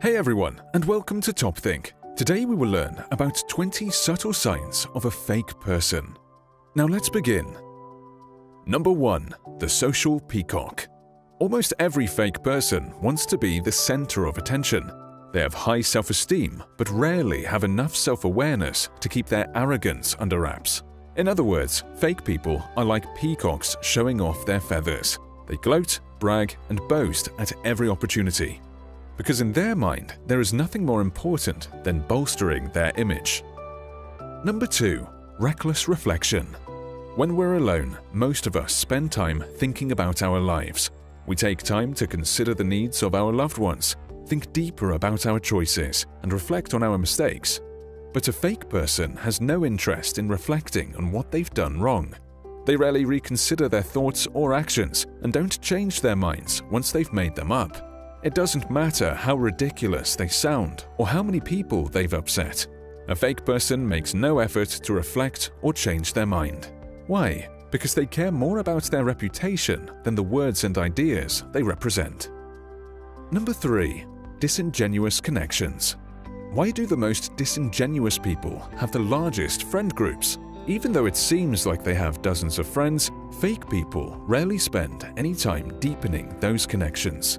Hey everyone, and welcome to Top Think. Today we will learn about 20 subtle signs of a fake person. Now let's begin. Number 1. The social peacock. Almost every fake person wants to be the center of attention. They have high self-esteem, but rarely have enough self-awareness to keep their arrogance under wraps. In other words, fake people are like peacocks showing off their feathers. They gloat, brag, and boast at every opportunity. Because in their mind, there is nothing more important than bolstering their image. Number 2. Reckless reflection. When we're alone, most of us spend time thinking about our lives. We take time to consider the needs of our loved ones, think deeper about our choices, and reflect on our mistakes. But a fake person has no interest in reflecting on what they've done wrong. They rarely reconsider their thoughts or actions and don't change their minds once they've made them up. It doesn't matter how ridiculous they sound or how many people they've upset. A fake person makes no effort to reflect or change their mind. Why? Because they care more about their reputation than the words and ideas they represent. Number 3. Disingenuous connections. Why do the most disingenuous people have the largest friend groups? Even though it seems like they have dozens of friends, fake people rarely spend any time deepening those connections.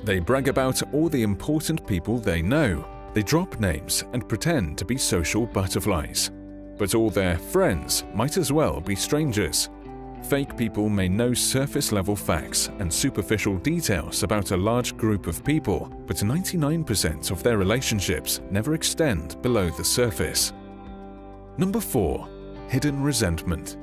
They brag about all the important people they know. They drop names and pretend to be social butterflies. But all their friends might as well be strangers. Fake people may know surface-level facts and superficial details about a large group of people, but 99% of their relationships never extend below the surface. Number 4. Hidden resentment.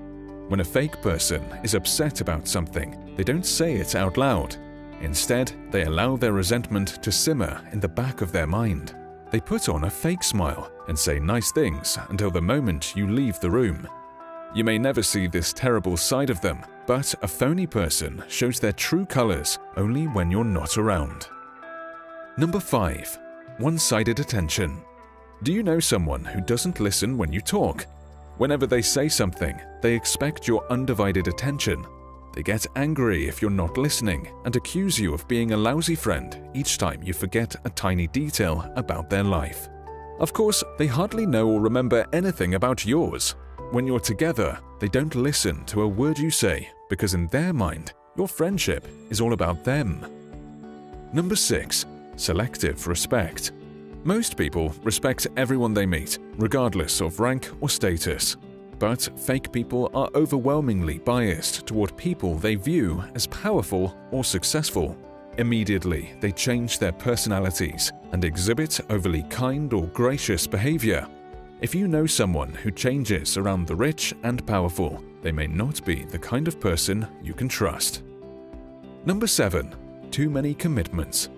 When a fake person is upset about something, they don't say it out loud. Instead, they allow their resentment to simmer in the back of their mind. They put on a fake smile and say nice things until the moment you leave the room. You may never see this terrible side of them, but a phony person shows their true colors only when you're not around. Number 5. One-sided attention. Do you know someone who doesn't listen when you talk? Whenever they say something, they expect your undivided attention. They get angry if you're not listening and accuse you of being a lousy friend each time you forget a tiny detail about their life. Of course, they hardly know or remember anything about yours. When you're together, they don't listen to a word you say because in their mind, your friendship is all about them. Number 6. Selective respect. Most people respect everyone they meet, regardless of rank or status. But fake people are overwhelmingly biased toward people they view as powerful or successful. Immediately, they change their personalities and exhibit overly kind or gracious behavior. If you know someone who changes around the rich and powerful, they may not be the kind of person you can trust. Number 7. Too many commitments.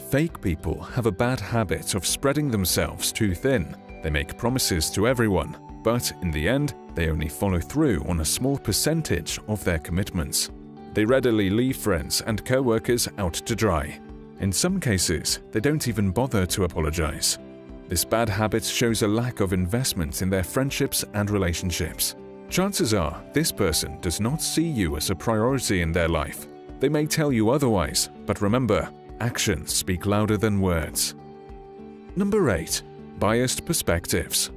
Fake people have a bad habit of spreading themselves too thin. They make promises to everyone, but in the end, they only follow through on a small percentage of their commitments. They readily leave friends and co-workers out to dry. In some cases, they don't even bother to apologize. This bad habit shows a lack of investment in their friendships and relationships. Chances are this person does not see you as a priority in their life. They may tell you otherwise, but remember, actions speak louder than words. Number 8. Biased perspectives.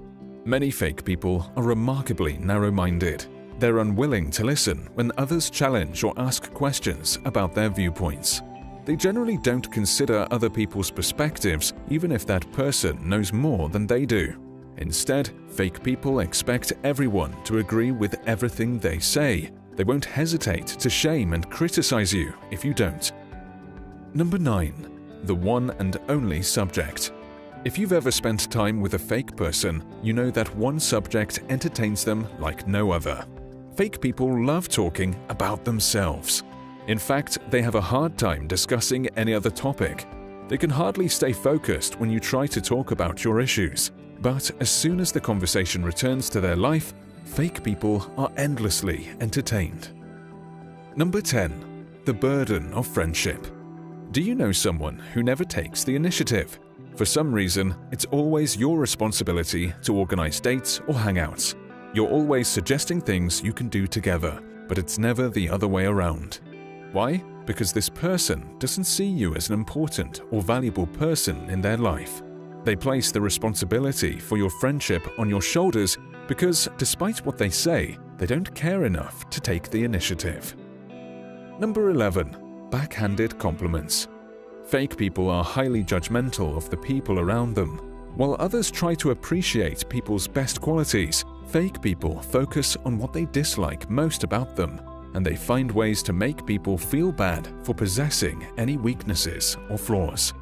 Many fake people are remarkably narrow-minded. They're unwilling to listen when others challenge or ask questions about their viewpoints. They generally don't consider other people's perspectives even if that person knows more than they do. Instead, fake people expect everyone to agree with everything they say. They won't hesitate to shame and criticize you if you don't. Number 9. The one and only subject. If you've ever spent time with a fake person, you know that one subject entertains them like no other. Fake people love talking about themselves. In fact, they have a hard time discussing any other topic. They can hardly stay focused when you try to talk about your issues. But as soon as the conversation returns to their life, fake people are endlessly entertained. Number 10. The burden of friendship. Do you know someone who never takes the initiative? For some reason, it's always your responsibility to organize dates or hangouts. You're always suggesting things you can do together, but it's never the other way around. Why? because this person doesn't see you as an important or valuable person in their life. They place the responsibility for your friendship on your shoulders because, despite what they say, they don't care enough to take the initiative. Number 11. Backhanded compliments. Fake people are highly judgmental of the people around them. While others try to appreciate people's best qualities, fake people focus on what they dislike most about them, and they find ways to make people feel bad for possessing any weaknesses or flaws.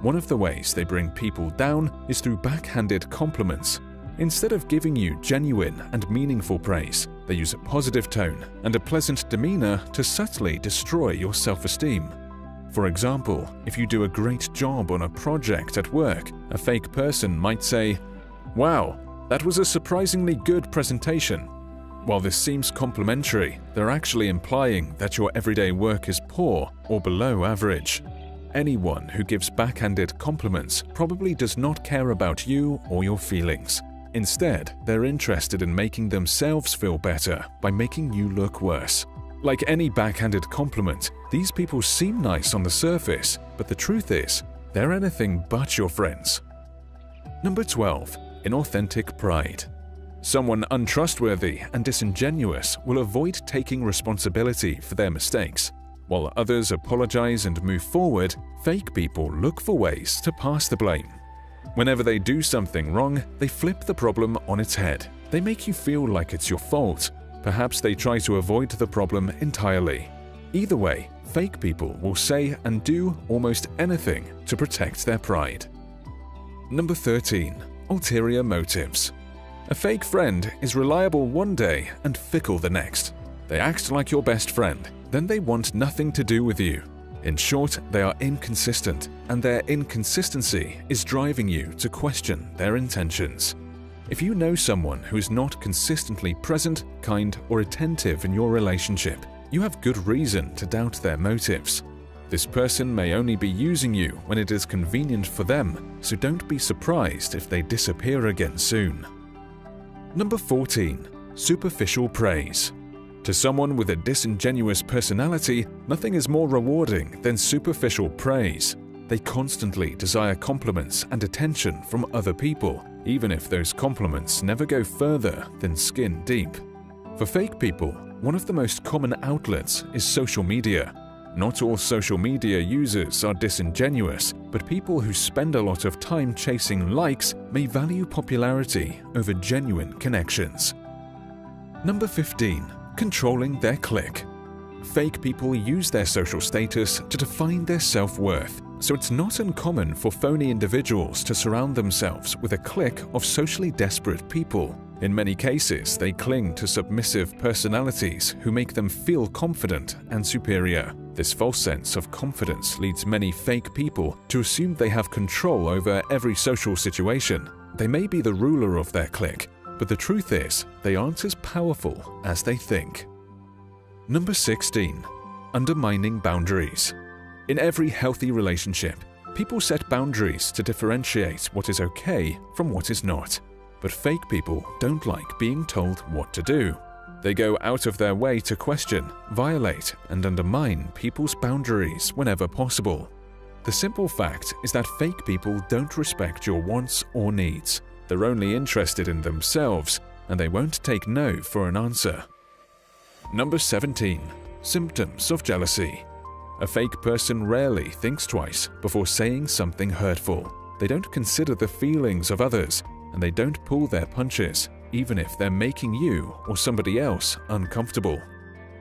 One of the ways they bring people down is through backhanded compliments. Instead of giving you genuine and meaningful praise, they use a positive tone and a pleasant demeanor to subtly destroy your self-esteem. For example, if you do a great job on a project at work, a fake person might say, "Wow, that was a surprisingly good presentation." While this seems complimentary, they're actually implying that your everyday work is poor or below average. Anyone who gives backhanded compliments probably does not care about you or your feelings. Instead, they're interested in making themselves feel better by making you look worse. Like any backhanded compliment, these people seem nice on the surface, but the truth is, they're anything but your friends. Number 12. Inauthentic pride. Someone untrustworthy and disingenuous will avoid taking responsibility for their mistakes. While others apologize and move forward, fake people look for ways to pass the blame. Whenever they do something wrong, they flip the problem on its head. They make you feel like it's your fault. Perhaps they try to avoid the problem entirely. Either way, fake people will say and do almost anything to protect their pride. Number 13. Ulterior motives. A fake friend is reliable one day and fickle the next. They act like your best friend, then they want nothing to do with you. In short, they are inconsistent, and their inconsistency is driving you to question their intentions. If you know someone who is not consistently present, kind, or attentive in your relationship, you have good reason to doubt their motives. This person may only be using you when it is convenient for them, so don't be surprised if they disappear again soon. Number 14. Superficial praise. To someone with a disingenuous personality, nothing is more rewarding than superficial praise. They constantly desire compliments and attention from other people, even if those compliments never go further than skin deep. For fake people, one of the most common outlets is social media. Not all social media users are disingenuous, but people who spend a lot of time chasing likes may value popularity over genuine connections. Number 15. Controlling their clique. Fake people use their social status to define their self-worth, so it's not uncommon for phony individuals to surround themselves with a clique of socially desperate people. In many cases, they cling to submissive personalities who make them feel confident and superior. This false sense of confidence leads many fake people to assume they have control over every social situation. They may be the ruler of their clique, but the truth is, they aren't as powerful as they think. Number 16. Undermining boundaries. In every healthy relationship, people set boundaries to differentiate what is okay from what is not. But fake people don't like being told what to do. They go out of their way to question, violate, and undermine people's boundaries whenever possible. The simple fact is that fake people don't respect your wants or needs. They're only interested in themselves, and they won't take no for an answer. Number 17. Symptoms of jealousy. A fake person rarely thinks twice before saying something hurtful. They don't consider the feelings of others, and they don't pull their punches, even if they're making you or somebody else uncomfortable.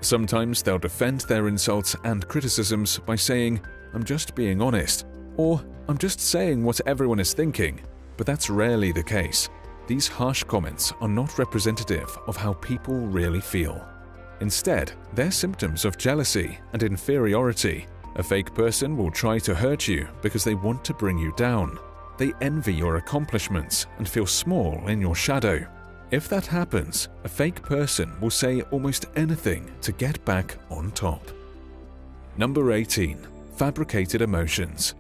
Sometimes they'll defend their insults and criticisms by saying, "I'm just being honest," or "I'm just saying what everyone is thinking." But that's rarely the case. These harsh comments are not representative of how people really feel. Instead, they're symptoms of jealousy and inferiority. A fake person will try to hurt you because they want to bring you down. They envy your accomplishments and feel small in your shadow. If that happens, a fake person will say almost anything to get back on top. Number 18. Fabricated emotions.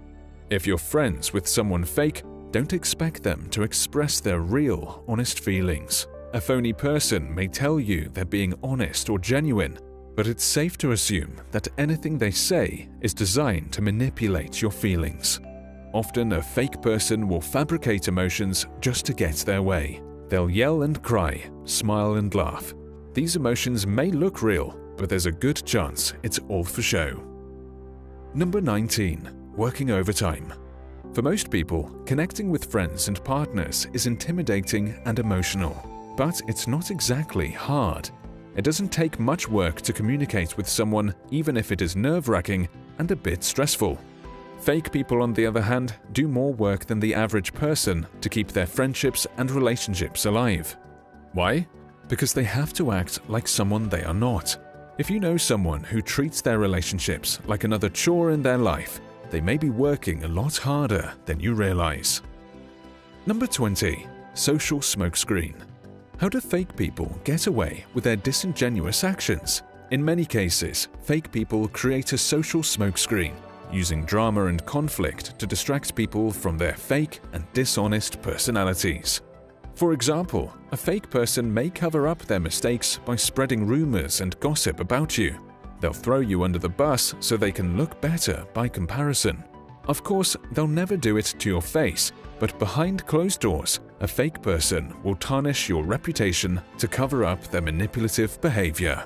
If you're friends with someone fake, don't expect them to express their real, honest feelings. A phony person may tell you they're being honest or genuine, but it's safe to assume that anything they say is designed to manipulate your feelings. Often, a fake person will fabricate emotions just to get their way. They'll yell and cry, smile and laugh. These emotions may look real, but there's a good chance it's all for show. Number 19. Working overtime. For most people, connecting with friends and partners is intimidating and emotional. But it's not exactly hard. It doesn't take much work to communicate with someone, even if it is nerve-wracking and a bit stressful. Fake people, on the other hand, do more work than the average person to keep their friendships and relationships alive. Why? Because they have to act like someone they are not. If you know someone who treats their relationships like another chore in their life, they may be working a lot harder than you realize. Number 20. Social smokescreen. How do fake people get away with their disingenuous actions? In many cases, fake people create a social smokescreen, using drama and conflict to distract people from their fake and dishonest personalities. For example, a fake person may cover up their mistakes by spreading rumors and gossip about you. They'll throw you under the bus so they can look better by comparison. Of course, they'll never do it to your face, but behind closed doors, a fake person will tarnish your reputation to cover up their manipulative behavior.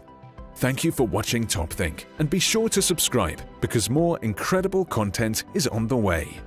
Thank you for watching TopThink, and be sure to subscribe because more incredible content is on the way.